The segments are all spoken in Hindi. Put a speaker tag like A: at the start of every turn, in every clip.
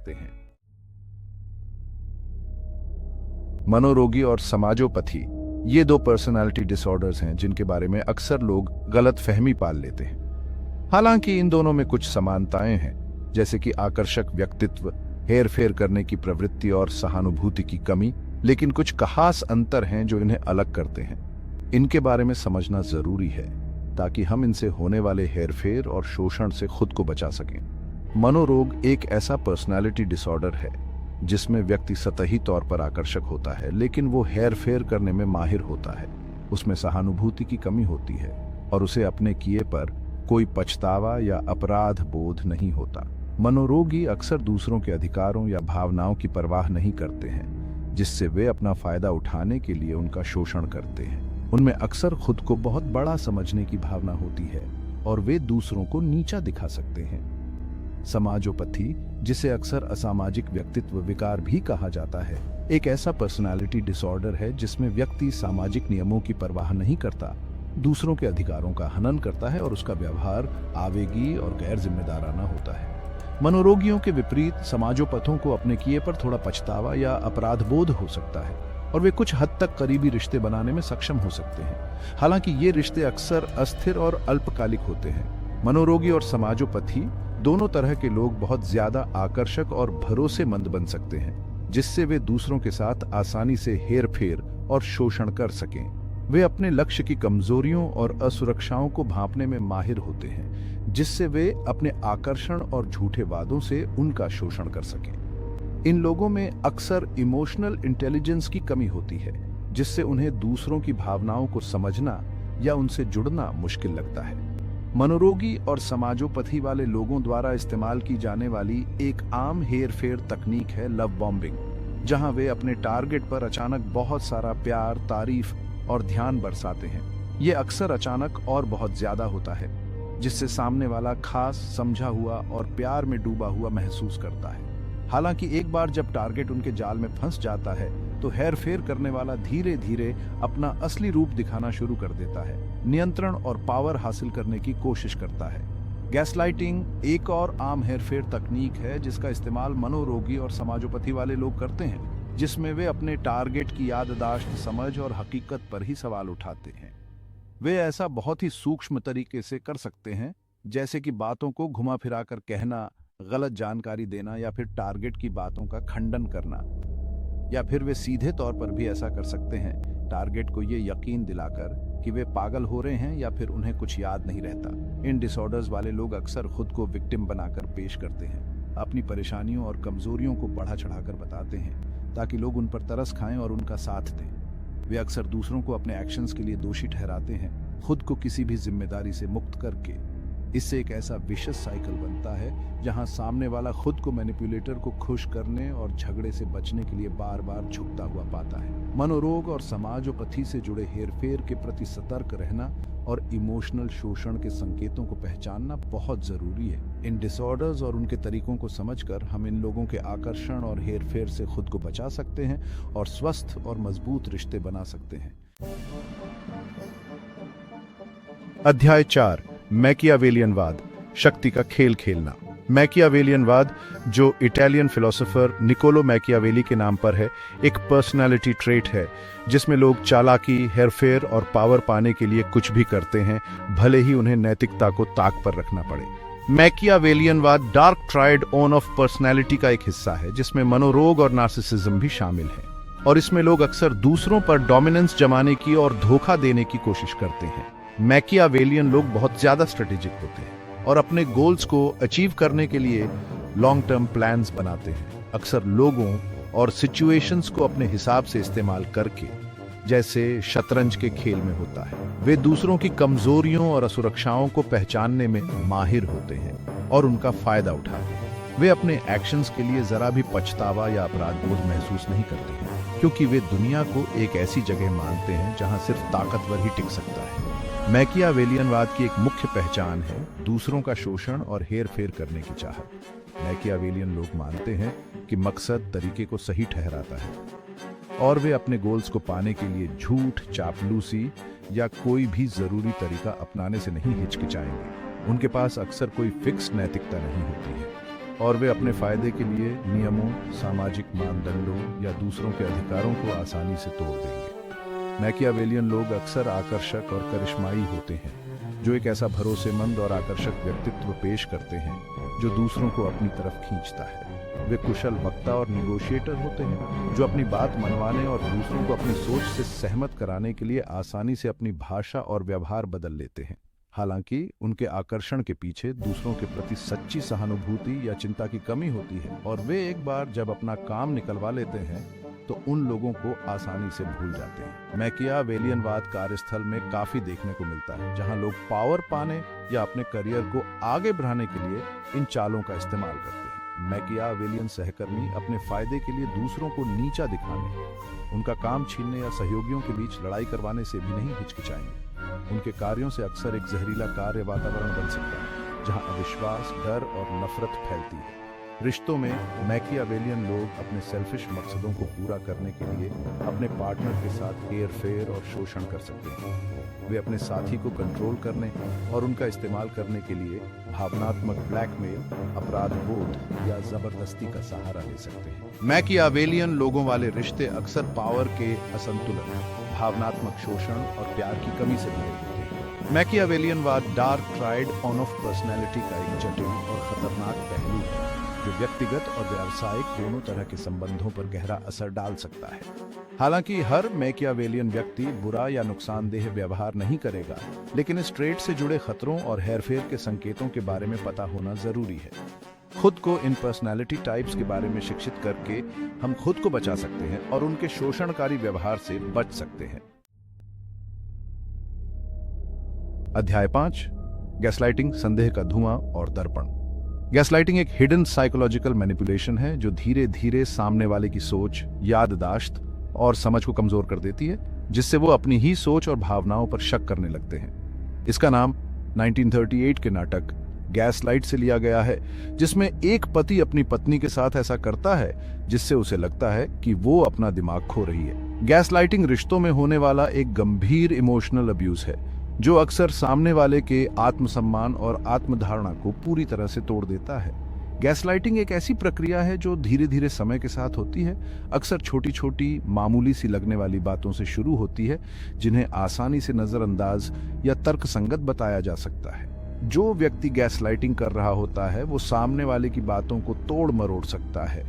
A: सकते हैं। मनोरोगी और समाजोपैथी ये दो पर्सनालिटी डिसऑर्डर्स हैं जिनके बारे में अक्सर लोग गलत फहमी पाल लेते हैं। हालांकि इन दोनों में कुछ समानताएं हैं, जैसे कि आकर्षक व्यक्तित्व, हेरफेर करने की प्रवृत्ति और सहानुभूति की कमी, लेकिन कुछ खास अंतर हैं जो इन्हें अलग करते हैं। इनके बारे में समझना जरूरी है ताकि हम इनसे होने वाले हेरफेर और शोषण से खुद को बचा सकें। मनोरोग एक ऐसा पर्सनालिटी डिसऑर्डर है जिसमें व्यक्ति सतही तौर पर आकर्षक होता है, लेकिन वो हेरफेर करने में माहिर होता है। उसमें सहानुभूति की कमी होती है और उसे अपने किए पर कोई पछतावा या अपराध बोध नहीं होता। मनोरोगी अक्सर दूसरों के अधिकारों या भावनाओं की परवाह नहीं करते हैं, जिससे वे अपना फायदा उठाने के लिए उनका शोषण करते हैं। उनमें अक्सर खुद को बहुत बड़ा समझने की भावना होती है और वे दूसरों को नीचा दिखा सकते हैं। समाजोपैथी, जिसे अक्सर असामाजिक व्यक्तित्व विकार भी कहा जाता है, एक ऐसा पर्सनालिटी डिसऑर्डर है जिसमें व्यक्ति सामाजिक नियमों की परवाह नहीं करता, दूसरों के अधिकारों का हनन करता है और उसका व्यवहार आवेगी और गैर जिम्मेदाराना होता है। मनोरोगियों के विपरीत समाजोपैथों को अपने किए पर थोड़ा पछतावा या अपराध बोध हो सकता है और वे कुछ हद तक करीबी रिश्ते बनाने में सक्षम हो सकते हैं। हालांकि ये रिश्ते अक्सर अस्थिर और अल्पकालिक होते हैं। मनोरोगी और समाजोपैथी दोनों तरह के लोग बहुत ज्यादा आकर्षक और भरोसेमंद बन सकते हैं, जिससे वे दूसरों के साथ आसानी से हेरफेर और शोषण कर सकें। वे अपने लक्ष्य की कमजोरियों और असुरक्षाओं को भांपने में माहिर होते हैं, जिससे वे अपने आकर्षण और झूठे वादों से उनका शोषण कर सकें। इन लोगों में अक्सर इमोशनल इंटेलिजेंस की कमी होती है, जिससे उन्हें दूसरों की भावनाओं को समझना या उनसे जुड़ना मुश्किल लगता है। मनोरोगी और समाजोपैथी वाले लोगों द्वारा इस्तेमाल की जाने वाली एक आम हेरफेर तकनीक है लव बॉम्बिंग, जहां वे अपने टारगेट पर अचानक बहुत सारा प्यार, तारीफ और ध्यान बरसाते हैं। ये अक्सर अचानक और बहुत ज्यादा होता है, जिससे सामने वाला खास, समझा हुआ और प्यार में डूबा हुआ महसूस करता है। हालांकि एक बार जब टारगेट उनके जाल में फंस जाता है तो हेरफेर करने वाला धीरे धीरे अपना असली रूप दिखाना शुरू कर देता है, नियंत्रण और पावर हासिल करने की कोशिश करता है। गैसलाइटिंग एक और आम हेरफेर तकनीक है जिसका इस्तेमाल मनोरोगी और समाजोपैथी वाले लोग करते हैं, जिसमें वे अपने टारगेट की याददाश्त, समझ और हकीकत पर ही सवाल उठाते हैं। वे ऐसा बहुत ही सूक्ष्म तरीके से कर सकते हैं, जैसे कि बातों को घुमा फिरा कर कहना, गलत जानकारी देना या फिर टारगेट की बातों का खंडन करना। या फिर वे सीधे तौर पर भी ऐसा कर सकते हैं, टारगेट को ये यकीन दिलाकर कि वे पागल हो रहे हैं या फिर उन्हें कुछ याद नहीं रहता। इन डिसऑर्डर्स वाले लोग अक्सर खुद को विक्टिम बनाकर पेश करते हैं, अपनी परेशानियों और कमजोरियों को बढ़ा चढ़ाकर बताते हैं ताकि लोग उन पर तरस खाएं और उनका साथ दें। वे अक्सर दूसरों को अपने एक्शंस के लिए दोषी ठहराते हैं, खुद को किसी भी जिम्मेदारी से मुक्त करके। इससे एक ऐसा विशेष साइकिल बनता है जहां सामने वाला खुद को मैनिपुलेटर को खुश करने और झगड़े से बचने के लिए बार बार झुकता हुआ पाता है। मनोरोग और समाजोपैथी से जुड़े हेरफेर के प्रति सतर्क रहना और इमोशनल शोषण के संकेतों को पहचानना बहुत जरूरी है। इन डिसऑर्डर्स और उनके तरीकों को समझकर हम इन लोगों के आकर्षण और हेरफेर से खुद को बचा सकते हैं और स्वस्थ और मजबूत रिश्ते बना सकते हैं। अध्याय 4, मैकियावेलियनवाद, शक्ति का खेल खेलना। मैकियावेलियनवाद, जो इटालियन फिलोसोफर निकोलो मैकियावेली के नाम पर है, एक पर्सनालिटी ट्रेट है जिसमें लोग चालाकी, हेरफेर और पावर पाने के लिए कुछ भी करते हैं, भले ही उन्हें नैतिकता को ताक पर रखना पड़े। मैकियावेलियनवाद dark triad one of personality का एक हिस्सा है, जिसमें मनोरोग और नार्सिसिज्म भी शामिल है, और इसमें लोग अक्सर दूसरों पर डोमिनेंस जमाने की और धोखा देने की कोशिश करते हैं। मैकियावेलियन लोग बहुत ज्यादा स्ट्रेटेजिक होते हैं और अपने गोल्स को अचीव करने के लिए लॉन्ग टर्म प्लान्स बनाते हैं, अक्सर लोगों और सिचुएशंस को अपने हिसाब से इस्तेमाल करके, जैसे शतरंज के खेल में होता है। वे दूसरों की कमजोरियों और असुरक्षाओं को पहचानने में माहिर होते हैं और उनका फायदा उठाते हैं। वे अपने एक्शंस के लिए जरा भी पछतावा या अपराध बोध महसूस नहीं करते हैं, क्योंकि वे दुनिया को एक ऐसी जगह मानते हैं जहां सिर्फ ताकतवर ही टिक सकता है। मैकियावेलियनवाद की एक मुख्य पहचान है दूसरों का शोषण और हेर फेर करने की चाहत। मैकियावेलियन लोग मानते हैं कि मकसद तरीके को सही ठहराता है और वे अपने गोल्स को पाने के लिए झूठ, चापलूसी या कोई भी जरूरी तरीका अपनाने से नहीं हिचकिचाएंगे। उनके पास अक्सर कोई फिक्स नैतिकता नहीं होती है। और वे अपने फायदे के लिए नियमों, सामाजिक मानदंडों या दूसरों के अधिकारों को आसानी से तोड़ देंगे। मैकियावेलियन लोग अक्सर आकर्षक और करिश्माई होते हैं, जो एक ऐसा भरोसेमंद और आकर्षक व्यक्तित्व पेश करते हैं जो दूसरों को अपनी तरफ खींचता है। वे कुशल वक्ता और निगोशिएटर होते हैं, जो अपनी बात मनवाने और दूसरों को अपनी सोच से सहमत कराने के लिए आसानी से अपनी भाषा और व्यवहार बदल लेते हैं। हालांकि उनके आकर्षण के पीछे दूसरों के प्रति सच्ची सहानुभूति या चिंता की कमी होती है, और वे एक बार जब अपना काम निकलवा लेते हैं तो उन लोगों को आसानी से भूल जाते हैं। मैकियावेलियनवाद कार्यस्थल में काफी देखने को मिलता है, जहां लोग पावर पाने या अपने करियर को आगे बढ़ाने के लिए इन चालों का इस्तेमाल करते हैं। मैकियावेलियन सहकर्मी अपने फायदे के लिए दूसरों को नीचा दिखाने, उनका काम छीनने या सहयोगियों के बीच लड़ाई करवाने से भी नहीं हिचकिचाएंगे। उनके कार्यों से अक्सर एक जहरीला कार्य वातावरण बन सकता है, जहां अविश्वास, डर और नफरत फैलती है। रिश्तों में मैकियावेलियन लोग अपने सेल्फिश मकसदों को पूरा करने के लिए अपने पार्टनर के साथ हेरफेर और शोषण कर सकते हैं। वे अपने साथी को कंट्रोल करने और उनका इस्तेमाल करने के लिए भावनात्मक ब्लैकमेल, अपराध बोध या जबरदस्ती का सहारा ले सकते हैं। मैकियावेलियन लोगों वाले रिश्ते अक्सर पावर के असंतुलन, भावनात्मक शोषण और प्यार की कमी से जुड़े होते हैं। मैकियावेलियनवाद dark triad one of personality का एक जटिल और खतरनाक पहलू है, जो व्यक्तिगत और व्यावसायिक दोनों तरह के संबंधों पर गहरा असर डाल सकता है। हालांकि हर मैकियावेलियन व्यक्ति बुरा या नुकसानदेह व्यवहार नहीं करेगा, लेकिन इस ट्रेट से जुड़े खतरों और हेरफेर के संकेतों के बारे में पता होना जरूरी है। खुद को इन पर्सनैलिटी टाइप्स के बारे में शिक्षित करके हम खुद को बचा सकते हैं और उनके शोषणकारी व्यवहार से बच सकते हैं। अध्याय 5, गैसलाइटिंग, संदेह का धुआं और दर्पण। गैसलाइटिंग एक हिडन साइकोलॉजिकल मैनिपुलेशन है जो धीरे धीरे सामने वाले की सोच, याददाश्त और समझ को कमजोर कर देती है, जिससे वो अपनी ही सोच और भावनाओं पर शक करने लगते हैं। इसका नाम 1938 के नाटक गैसलाइट से लिया गया है, जिसमें एक पति अपनी पत्नी के साथ ऐसा करता है जिससे उसे लगता है कि वो अपना दिमाग खो रही है। गैसलाइटिंग रिश्तों में होने वाला एक गंभीर इमोशनल अब्यूज है, जो अक्सर सामने वाले के आत्मसम्मान और आत्मधारणा को पूरी तरह से तोड़ देता है। गैसलाइटिंग एक ऐसी प्रक्रिया है जो धीरे धीरे समय के साथ होती है, अक्सर छोटी छोटी मामूली सी लगने वाली बातों से शुरू होती है, जिन्हें आसानी से नजरअंदाज या तर्कसंगत बताया जा सकता है। जो व्यक्ति गैसलाइटिंग कर रहा होता है वो सामने वाले की बातों को तोड़ मरोड़ सकता है,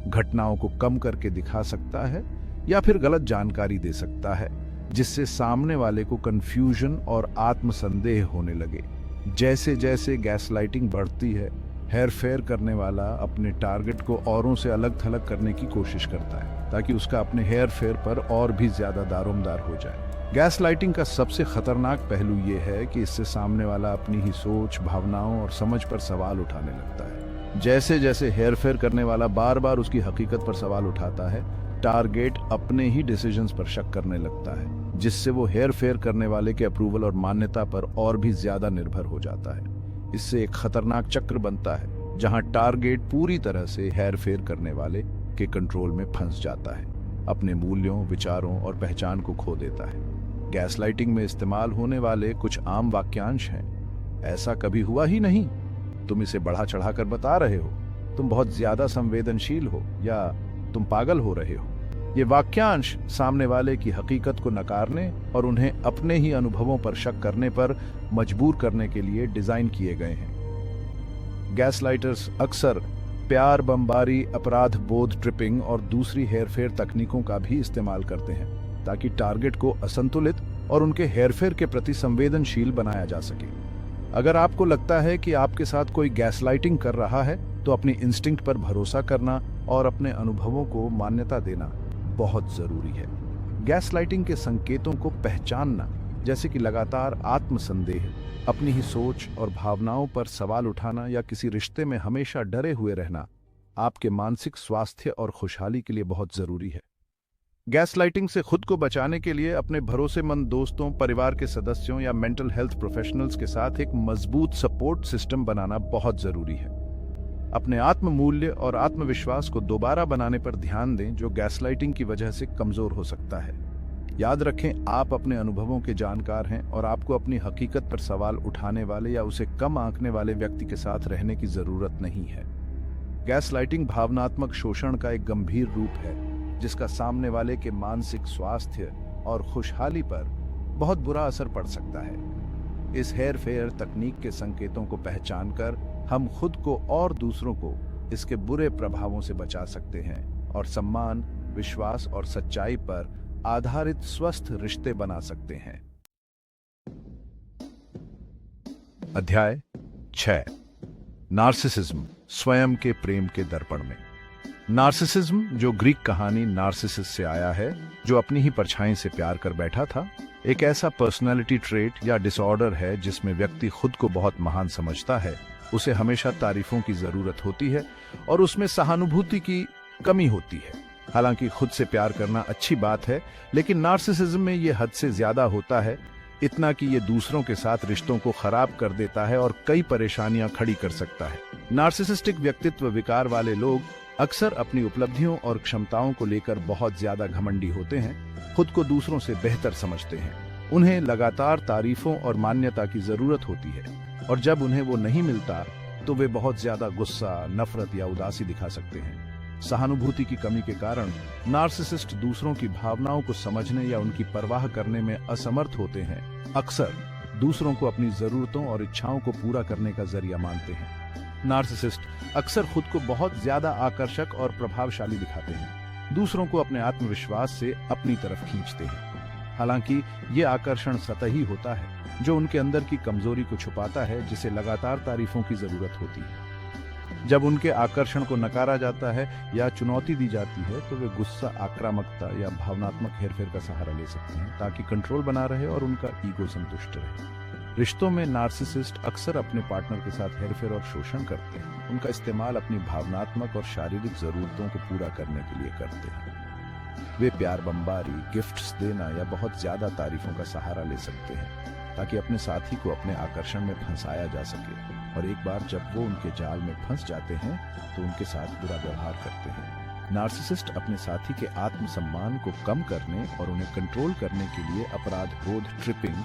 A: घटनाओं को कम करके दिखा सकता है या फिर गलत जानकारी दे सकता है, जिससे सामने वाले को कंफ्यूजन और आत्मसंदेह होने लगे। जैसे जैसे गैसलाइटिंग बढ़ती है, हेरफेर करने वाला अपने टारगेट को औरों से अलग थलग करने की कोशिश करता है, ताकि उसका अपने हेरफेर पर और भी ज्यादा दारोमदार हो जाए। गैसलाइटिंग का सबसे खतरनाक पहलू ये है कि इससे सामने वाला अपनी ही सोच, भावनाओं और समझ पर सवाल उठाने लगता है। जैसे जैसे हेरफेर करने वाला बार बार उसकी हकीकत पर सवाल उठाता है, टारगेट अपने ही डिसीजंस पर शक करने लगता है, जिससे वो हेरफेर करने वाले के अप्रूवल और मान्यता पर और भी ज्यादा निर्भर हो जाता है। इससे एक खतरनाक चक्र बनता है, जहां टारगेट पूरी तरह से हेरफेर करने वाले के कंट्रोल में फंस जाता है, अपने मूल्यों, विचारों और पहचान को खो देता है। गैसलाइटिंग में इस्तेमाल होने वाले कुछ आम वाक्यांश हैं: ऐसा कभी हुआ ही नहीं, तुम इसे बढ़ा चढ़ाकर बता रहे हो, तुम बहुत ज्यादा संवेदनशील हो, या तुम पागल हो रहे हो। ये वाक्यांश सामने वाले की हकीकत को नकारने और उन्हें अपने ही अनुभवों पर शक करने पर मजबूर करने के लिए डिजाइन किए गए हैं। गैसलाइटर्स अक्सर प्यार बमबारी, अपराध बोध ट्रिपिंग और दूसरी हेरफेर तकनीकों का भी इस्तेमाल करते हैं, ताकि टारगेट को असंतुलित और उनके हेरफेर के प्रति संवेदनशील बनाया जा सके। अगर आपको लगता है कि आपके साथ कोई गैसलाइटिंग कर रहा है, तो अपनी इंस्टिंक्ट पर भरोसा करना और अपने अनुभवों को मान्यता देना बहुत जरूरी है। गैसलाइटिंग के संकेतों को पहचानना, जैसे कि लगातार आत्मसंदेह, अपनी ही सोच और भावनाओं पर सवाल उठाना या किसी रिश्ते में हमेशा डरे हुए रहना, आपके मानसिक स्वास्थ्य और खुशहाली के लिए बहुत जरूरी है। गैसलाइटिंग से खुद को बचाने के लिए अपने भरोसेमंद दोस्तों, परिवार के सदस्यों या मेंटल हेल्थ प्रोफेशनल्स के साथ एक मजबूत सपोर्ट सिस्टम बनाना बहुत जरूरी है। अपने आत्म मूल्य और आत्मविश्वास को दोबारा बनाने पर ध्यान दें, जो गैसलाइटिंग की वजह से कमजोर हो सकता है। याद रखें, आप अपने अनुभवों के जानकार हैं और आपको अपनी हकीकत पर सवाल उठाने वाले या उसे कम आंकने वाले व्यक्ति के साथ रहने की जरूरत नहीं है। गैसलाइटिंग भावनात्मक शोषण का एक गंभीर रूप है जिसका सामने वाले के मानसिक स्वास्थ्य और खुशहाली पर बहुत बुरा असर पड़ सकता है। इस हेर फेर तकनीक के संकेतों को पहचानकर हम खुद को और दूसरों को इसके बुरे प्रभावों से बचा सकते हैं और सम्मान, विश्वास और सच्चाई पर आधारित स्वस्थ रिश्ते बना सकते हैं। अध्याय 6, नार्सिसिज्म, स्वयं के प्रेम के दर्पण में। नार्सिसिज्म, जो ग्रीक कहानी नार्सिसस से आया है, जो अपनी ही परछाई से प्यार कर बैठा था, एक ऐसा पर्सनालिटी ट्रेट या डिसऑर्डर है जिसमें व्यक्ति खुद को बहुत महान समझता है, उसे हमेशा तारीफों की जरूरत होती है और उसमें सहानुभूति की कमी होती है। हालांकि खुद से प्यार करना अच्छी बात है, लेकिन नार्सिसिज्म में यह हद से ज्यादा होता है, इतना कि ये दूसरों के साथ रिश्तों को खराब कर देता है और कई परेशानियां खड़ी कर सकता है। नार्सिसिस्टिक व्यक्तित्व विकार वाले लोग अक्सर अपनी उपलब्धियों और क्षमताओं को लेकर बहुत ज्यादा घमंडी होते हैं, खुद को दूसरों से बेहतर समझते हैं। उन्हें लगातार तारीफों और मान्यता की जरूरत होती है और जब उन्हें वो नहीं मिलता तो वे बहुत ज्यादा गुस्सा, नफरत या उदासी दिखा सकते हैं। सहानुभूति की कमी के कारण नार्सिसिस्ट दूसरों की भावनाओं को समझने या उनकी परवाह करने में असमर्थ होते हैं। अक्सर दूसरों को अपनी जरूरतों और इच्छाओं को पूरा करने का जरिया मानते हैं। नार्सिसिस्ट अक्सर खुद को बहुत ज्यादा आकर्षक और प्रभावशाली दिखाते हैं, दूसरों को अपने आत्मविश्वास से अपनी तरफ खींचते हैं। हालांकि ये आकर्षण सतही होता है, जो उनके अंदर की कमजोरी को छुपाता है, जिसे लगातार तारीफों की जरूरत होती है। जब उनके आकर्षण को नकारा जाता है या चुनौती दी जाती है तो वे गुस्सा, आक्रामकता या भावनात्मक हेरफेर का सहारा ले सकते हैं ताकि कंट्रोल बना रहे और उनका ईगो संतुष्ट रहे। रिश्तों में नार्सिसिस्ट अक्सर अपने पार्टनर के साथ हेरफेर और शोषण करते हैं। उनका इस्तेमाल अपनी भावनात्मक और शारीरिक जरूरतों को पूरा करने के लिए करते हैं। वे प्यार, बमबारी, गिफ्ट्स देना या बहुत ज्यादा तारीफों का सहारा ले सकते हैं ताकि अपने साथी को अपने आकर्षण में फंसाया जा सके, और एक बार जब वो उनके जाल में फंस जाते हैं तो उनके साथ बुरा व्यवहार करते हैं। नार्सिसिस्ट अपने साथी के आत्मसम्मान को कम करने और उन्हें कंट्रोल करने के लिए अपराध बोध, ट्रिपिंग,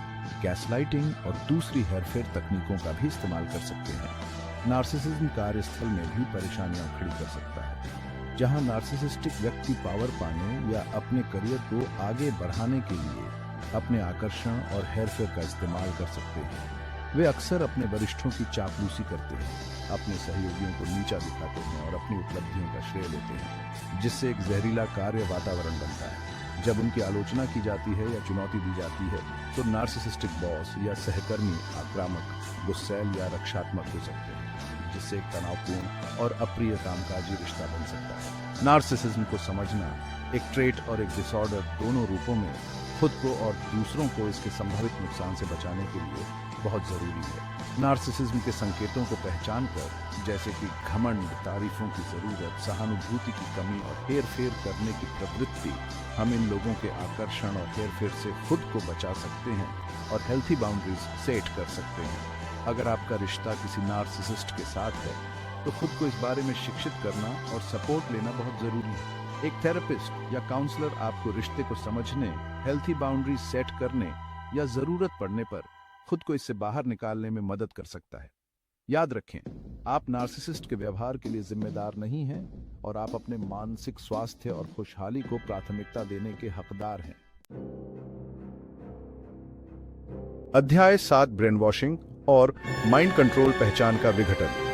A: गैसलाइटिंग और दूसरी हेरफेर तकनीकों का भी इस्तेमाल कर सकते हैं। नार्सिसिज्म कार्यस्थल में भी परेशानियां खड़ी कर सकता है, जहां नार्सिसिस्टिक व्यक्ति पावर पाने या अपने करियर को आगे बढ़ाने के लिए अपने आकर्षण और हेरफेर का इस्तेमाल कर सकते हैं। वे अक्सर अपने वरिष्ठों की चापलूसी करते हैं, अपने सहयोगियों को नीचा दिखाते हैं और अपनी उपलब्धियों का श्रेय लेते हैं, जिससे एक जहरीला कार्य वातावरण बनता है। जब उनकी आलोचना की जाती है या चुनौती दी जाती है तो नार्सिसिस्टिक बॉस या सहकर्मी आक्रामक, गुस्सैल या रक्षात्मक हो सकते हैं, जिससे एक तनावपूर्ण और अप्रिय कामकाजी रिश्ता बन सकता है। नार्सिसिज्म को समझना एक ट्रेट और एक डिसऑर्डर दोनों रूपों में खुद को और दूसरों को इसके संभावित नुकसान से बचाने के लिए बहुत जरूरी है। नार्सिसिज्म के संकेतों को पहचान कर, जैसे कि घमंड, तारीफों की जरूरत, सहानुभूति की कमी और हेरफेर करने की प्रवृत्ति, हम इन लोगों के आकर्षण और हेरफेर से खुद को बचा सकते हैं और हेल्थी बाउंड्रीज सेट कर सकते हैं। अगर आपका रिश्ता किसी नार्सिसिस्ट के साथ है तो खुद को इस बारे में शिक्षित करना और सपोर्ट लेना बहुत जरूरी है। एक थेरेपिस्ट या काउंसलर आपको रिश्ते को समझने, हेल्थी बाउंड्रीज सेट करने या जरूरत पड़ने पर खुद को इससे बाहर निकालने में मदद कर सकता है। याद रखें, आप नार्सिसिस्ट के व्यवहार के लिए जिम्मेदार नहीं हैं और आप अपने मानसिक स्वास्थ्य और खुशहाली को प्राथमिकता देने के हकदार हैं। अध्याय 7, ब्रेन वॉशिंग और माइंड कंट्रोल पहचान का विघटन।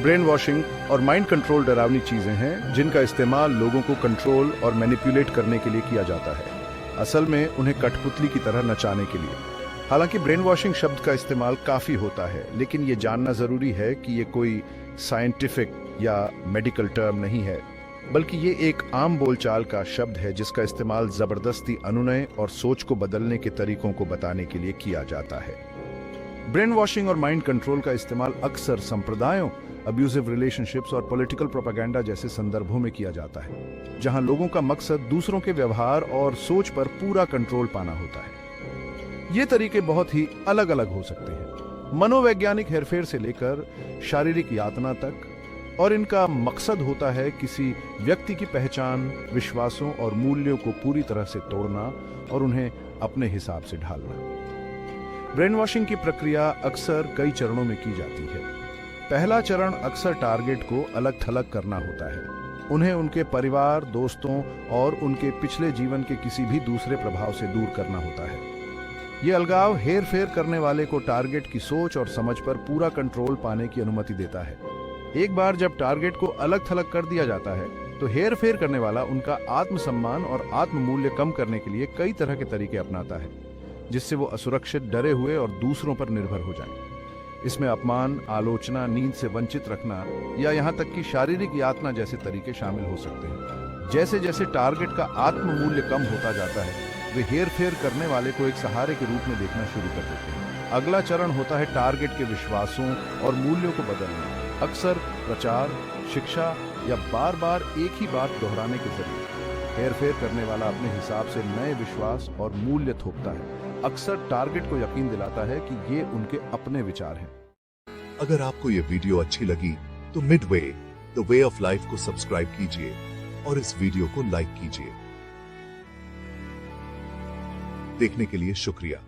A: ब्रेन वॉशिंग और माइंड कंट्रोल डरावनी चीजें हैं जिनका इस्तेमाल लोगों को कंट्रोल और मैनिपुलेट करने के लिए किया जाता है, असल में उन्हें कठपुतली की तरह नचाने के लिए। हालांकि ब्रेन वॉशिंग शब्द का इस्तेमाल काफी होता है, लेकिन ये जानना जरूरी है कि ये कोई साइंटिफिक या मेडिकल टर्म नहीं है, बल्कि ये एक आम बोलचाल का शब्द है जिसका इस्तेमाल जबरदस्ती अनुनय और सोच को बदलने के तरीकों को बताने के लिए किया जाता है। ब्रेन वॉशिंग और माइंड कंट्रोल का इस्तेमाल अक्सर संप्रदायों, अब्यूजिव रिलेशनशिप्स और पॉलिटिकल प्रोपेगेंडा जैसे संदर्भों में किया जाता है, जहां लोगों का मकसद दूसरों के व्यवहार और सोच पर पूरा कंट्रोल पाना होता है। ये तरीके बहुत ही अलग अलग हो सकते हैं, मनोवैज्ञानिक हेरफेर से लेकर शारीरिक यातना तक, और इनका मकसद होता है किसी व्यक्ति की पहचान, विश्वासों और मूल्यों को पूरी तरह से तोड़ना और उन्हें अपने हिसाब से ढालना। ब्रेन वॉशिंग की प्रक्रिया अक्सर कई चरणों में की जाती है। पहला चरण अक्सर टारगेट को अलग थलग करना होता है। उन्हें उनके परिवार, दोस्तों और उनके पिछले जीवन के किसी भी दूसरे प्रभाव से दूर करना होता है। ये अलगाव हेर फेर करने वाले को टारगेट की सोच और समझ पर पूरा कंट्रोल पाने की अनुमति देता है। एक बार जब टारगेट को अलग थलग कर दिया जाता है तो हेर फेर करने वाला उनका आत्मसम्मान और आत्म मूल्य कम करने के लिए कई तरह के तरीके अपनाता है, जिससे वो असुरक्षित, डरे हुए और दूसरों पर निर्भर हो जाएं। इसमें अपमान, आलोचना, नींद से वंचित रखना या यहाँ तक कि शारीरिक यातना जैसे तरीके शामिल हो सकते हैं। जैसे जैसे टारगेट का आत्म मूल्य कम होता जाता है, वे हेर फेर करने वाले को एक सहारे के रूप में देखना शुरू कर देते हैं। अगला चरण होता है टारगेट के विश्वासों और मूल्यों को बदलना। अक्सर प्रचार, शिक्षा या बार बार एक ही बात दोहराने के जरिए हेर फेर करने वाला अपने हिसाब से नए विश्वास और मूल्य थोपता है। अक्सर टारगेट को यकीन दिलाता है कि ये उनके अपने विचार हैं।
B: अगर आपको ये वीडियो अच्छी लगी तो Midway the way of life को सब्सक्राइब कीजिए और इस वीडियो को लाइक कीजिए। देखने के लिए शुक्रिया।